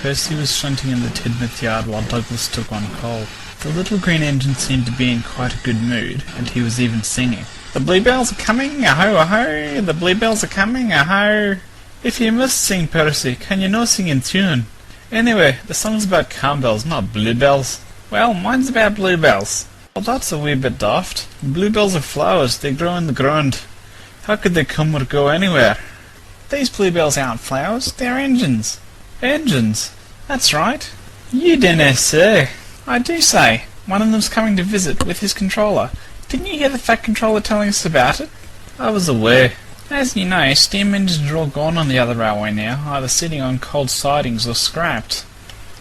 Percy was shunting in the Tidmouth yard while Douglas took on coal. The little green engine seemed to be in quite a good mood, and he was even singing. "The Bluebells are coming, aho, aho! The Bluebells are coming, aho!" "If you must sing, Percy, can you no sing in tune? Anyway, the song's about calm-bells, not bluebells." "Well, mine's about bluebells." "Well, that's a wee bit daft. Bluebells are flowers, they grow in the ground. How could they come or go anywhere?" "These bluebells aren't flowers, they're engines." "Engines? That's right." "You dinna say." "I do say. One of them's coming to visit, with his controller. Didn't you hear the Fat Controller telling us about it?" "I was away." "As you know, steam engines are all gone on the other railway now, either sitting on cold sidings or scrapped."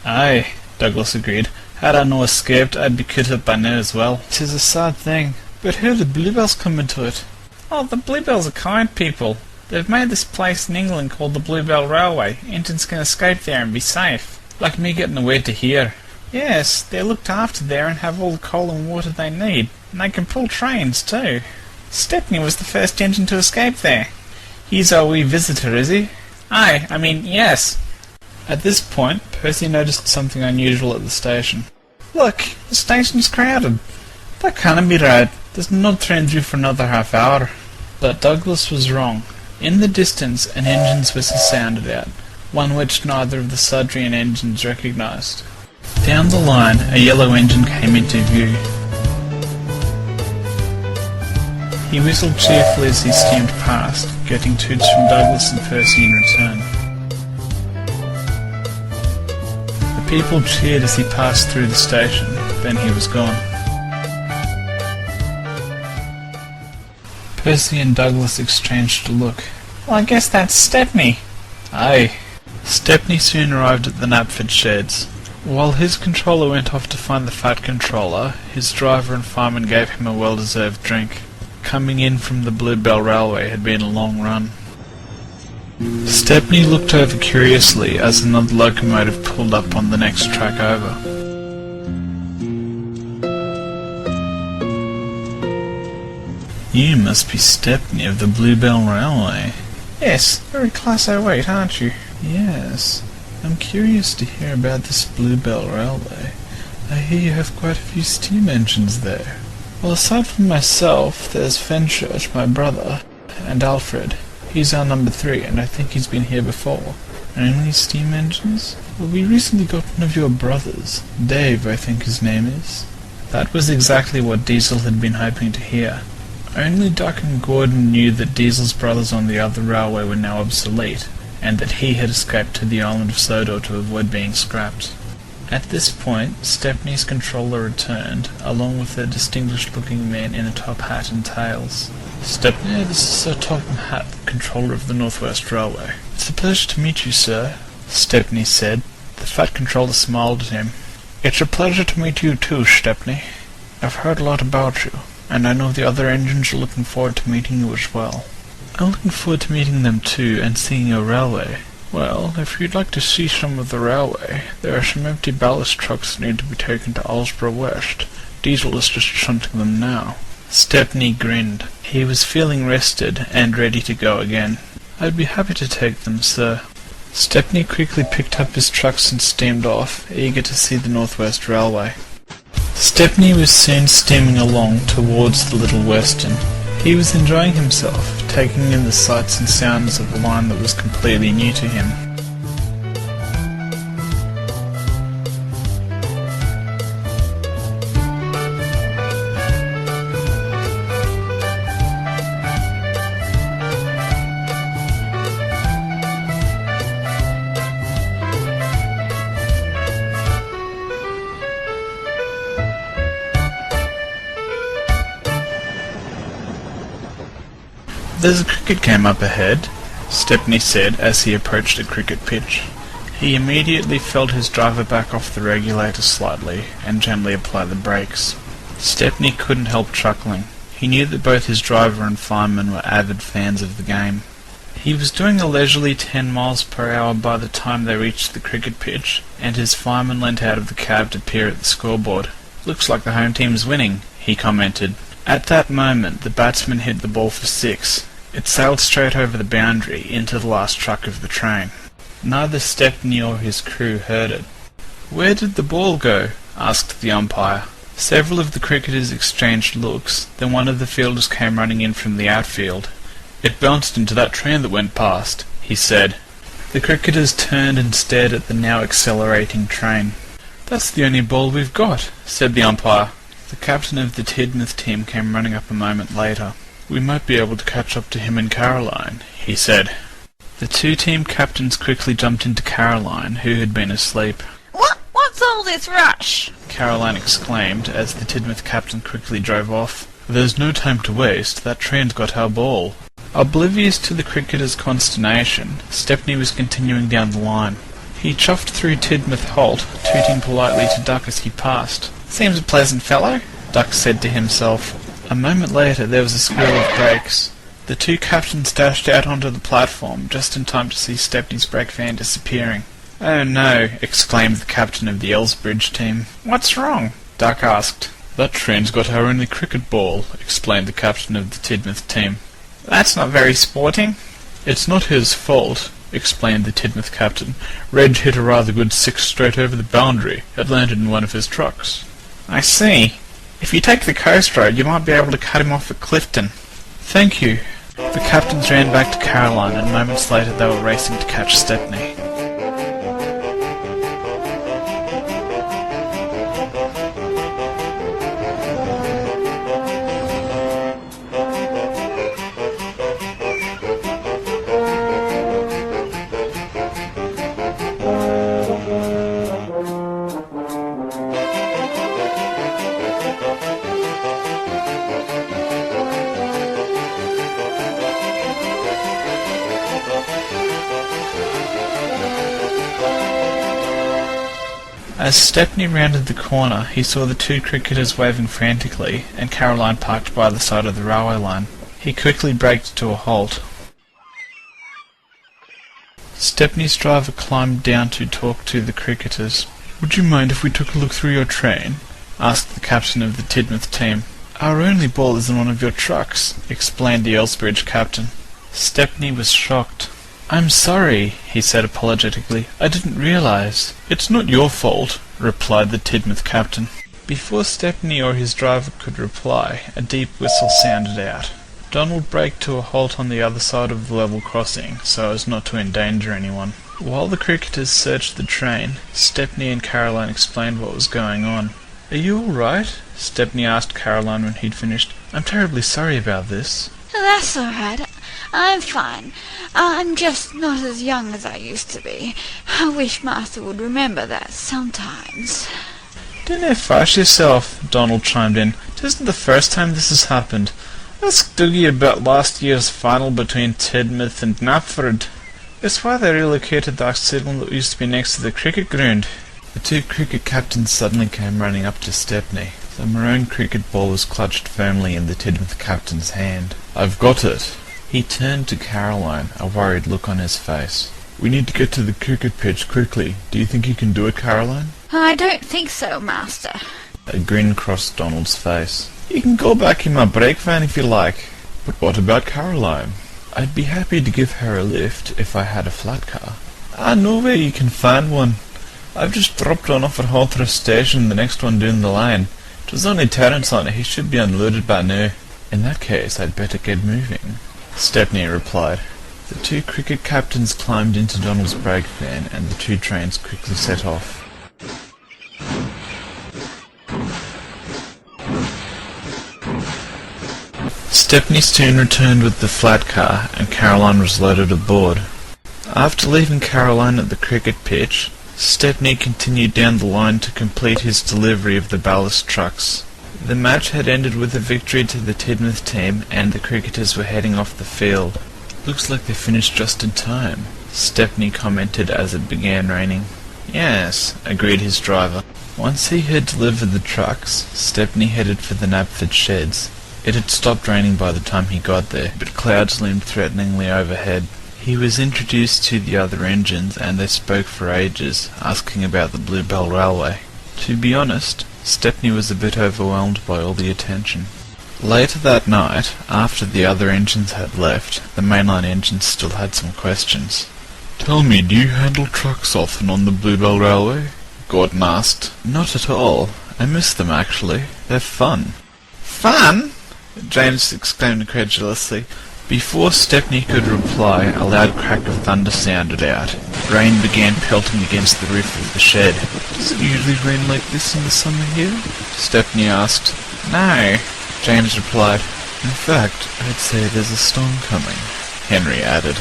"Aye," Douglas agreed. "Had I no escaped, I'd be cut up by now as well. 'Tis a sad thing. But how do the Bluebells come into it?" "Oh, the Bluebells are kind people. They've made this place in England called the Bluebell Railway. Engines can escape there and be safe. Like me getting away to here." "Yes, they're looked after there and have all the coal and water they need. And they can pull trains, too. Stepney was the first engine to escape there." "He's our wee visitor, is he?" "Aye, I mean, yes." At this point, Percy noticed something unusual at the station. "Look, the station's crowded." "That can't be right. There's no train due for another half hour." But Douglas was wrong. In the distance, an engine's whistle sounded out, one which neither of the Sodrian engines recognized. Down the line, a yellow engine came into view. He whistled cheerfully as he steamed past, getting toots from Douglas and Percy in return. The people cheered as he passed through the station, then he was gone. Percy and Douglas exchanged a look. "Well, I guess that's Stepney." "Aye." Stepney soon arrived at the Knapford sheds. While his controller went off to find the Fat Controller, his driver and fireman gave him a well-deserved drink. Coming in from the Bluebell Railway had been a long run. Stepney looked over curiously as another locomotive pulled up on the next track over. "You must be Stepney of the Bluebell Railway." "Yes, very class 08, aren't you?" "Yes. I'm curious to hear about this Bluebell Railway. I hear you have quite a few steam engines there." "Well, aside from myself, there's Fenchurch, my brother, and Alfred. He's our number 3, and I think he's been here before." "Only steam engines?" "Well, we recently got one of your brothers. Dave, I think his name is." That was exactly what Diesel had been hoping to hear. Only Duck and Gordon knew that Diesel's brothers on the other railway were now obsolete, and that he had escaped to the island of Sodor to avoid being scrapped. At this point, Stepney's controller returned, along with a distinguished-looking man in a top hat and tails. "Stepney, this is Sir Topham Hatt, controller of the Northwest Railway." "It's a pleasure to meet you, sir," Stepney said. The Fat Controller smiled at him. "It's a pleasure to meet you too, Stepney. I've heard a lot about you, and I know the other engines are looking forward to meeting you as well." "I'm looking forward to meeting them too, and seeing your railway." "Well, if you'd like to see some of the railway, there are some empty ballast trucks that need to be taken to Alsborough West. Diesel is just shunting them now." Stepney grinned. He was feeling rested and ready to go again. "I'd be happy to take them, sir." Stepney quickly picked up his trucks and steamed off, eager to see the Northwest Railway. Stepney was soon steaming along towards the Little Western. He was enjoying himself, taking in the sights and sounds of a line that was completely new to him. "There's a cricket game up ahead," Stepney said as he approached a cricket pitch. He immediately felt his driver back off the regulator slightly and gently apply the brakes. Stepney couldn't help chuckling. He knew that both his driver and fireman were avid fans of the game. He was doing a leisurely 10 miles per hour by the time they reached the cricket pitch, and his fireman leant out of the cab to peer at the scoreboard. "Looks like the home team's winning," he commented. At that moment, the batsman hit the ball for 6. It sailed straight over the boundary into the last truck of the train. Neither Stepney or his crew heard it. "Where did the ball go?" asked the umpire. Several of the cricketers exchanged looks, then one of the fielders came running in from the outfield. "It bounced into that train that went past," he said. The cricketers turned and stared at the now accelerating train. "That's the only ball we've got," said the umpire. The captain of the Tidmouth team came running up a moment later. "We might be able to catch up to him in Caroline," he said. The two team captains quickly jumped into Caroline, who had been asleep. What's all this rush?" Caroline exclaimed as the Tidmouth captain quickly drove off. "There's no time to waste. That train's got our ball." Oblivious to the cricketers' consternation, Stepney was continuing down the line. He chuffed through Tidmouth Holt, tooting politely to Duck as he passed. "Seems a pleasant fellow," Duck said to himself. A moment later there was a squeal of brakes. The two captains dashed out onto the platform just in time to see Stepney's brake van disappearing. "Oh no," exclaimed the captain of the Elsbridge team. "What's wrong?" Duck asked. "That train's got our only cricket ball," explained the captain of the Tidmouth team. "That's not very sporting." "It's not his fault," explained the Tidmouth captain. "Reg hit a rather good six straight over the boundary. It landed in one of his trucks." "I see. If you take the coast road, you might be able to cut him off at Clifton." "Thank you." The captains ran back to Caroline, and moments later they were racing to catch Stepney. As Stepney rounded the corner, he saw the two cricketers waving frantically, and Caroline parked by the side of the railway line. He quickly braked to a halt. Stepney's driver climbed down to talk to the cricketers. "Would you mind if we took a look through your train?" asked the captain of the Tidmouth team. "Our only ball is in one of your trucks," explained the Elsbridge captain. Stepney was shocked. "I'm sorry," he said apologetically. "I didn't realize." "It's not your fault," replied the Tidmouth captain. Before Stepney or his driver could reply, a deep whistle sounded out. Donald braked to a halt on the other side of the level crossing, so as not to endanger anyone. While the cricketers searched the train, Stepney and Caroline explained what was going on. "Are you all right?" Stepney asked Caroline when he'd finished. "I'm terribly sorry about this." "That's all right. I'm fine. I'm just not as young as I used to be. I wish Master would remember that sometimes." "Dinna fash yourself," Donald chimed in. "'Tisn't the first time this has happened. Ask Dougie about last year's final between Tidmouth and Knapford. It's why they relocated the signal that used to be next to the cricket ground." The two cricket captains suddenly came running up to Stepney. The maroon cricket ball was clutched firmly in the Tidmouth captain's hand. "I've got it." He turned to Caroline, a worried look on his face. "We need to get to the cricket pitch quickly. Do you think you can do it, Caroline?" "I don't think so, Master." A grin crossed Donald's face. "You can go back in my brake van if you like." "But what about Caroline?" "I'd be happy to give her a lift if I had a flat car." "I know where you can find one. I've just dropped one off at Hawthorne Station, the next one down the line. It was only Terence on it. He should be unloaded by now." "In that case, I'd better get moving," Stepney replied. The two cricket captains climbed into Donald's brake van, and the two trains quickly set off. Stepney soon returned with the flat car, and Caroline was loaded aboard. After leaving Caroline at the cricket pitch, Stepney continued down the line to complete his delivery of the ballast trucks. The match had ended with a victory to the Tidmouth team, and the cricketers were heading off the field. "Looks like they finished just in time," Stepney commented as it began raining. "Yes," agreed his driver. Once he had delivered the trucks, Stepney headed for the Knapford sheds. It had stopped raining by the time he got there, but clouds loomed threateningly overhead. He was introduced to the other engines, and they spoke for ages, asking about the Bluebell Railway. To be honest, Stepney was a bit overwhelmed by all the attention. Later that night, after the other engines had left, the mainline engines still had some questions. Tell me, do you handle trucks often on the Bluebell Railway? Gordon asked. Not at all. I miss them, actually. They're fun. Fun? James exclaimed incredulously. Before Stepney could reply, a loud crack of thunder sounded out. Rain began pelting against the roof of the shed. Does it usually rain like this in the summer here? Stepney asked. No, James replied. In fact, I'd say there's a storm coming, Henry added.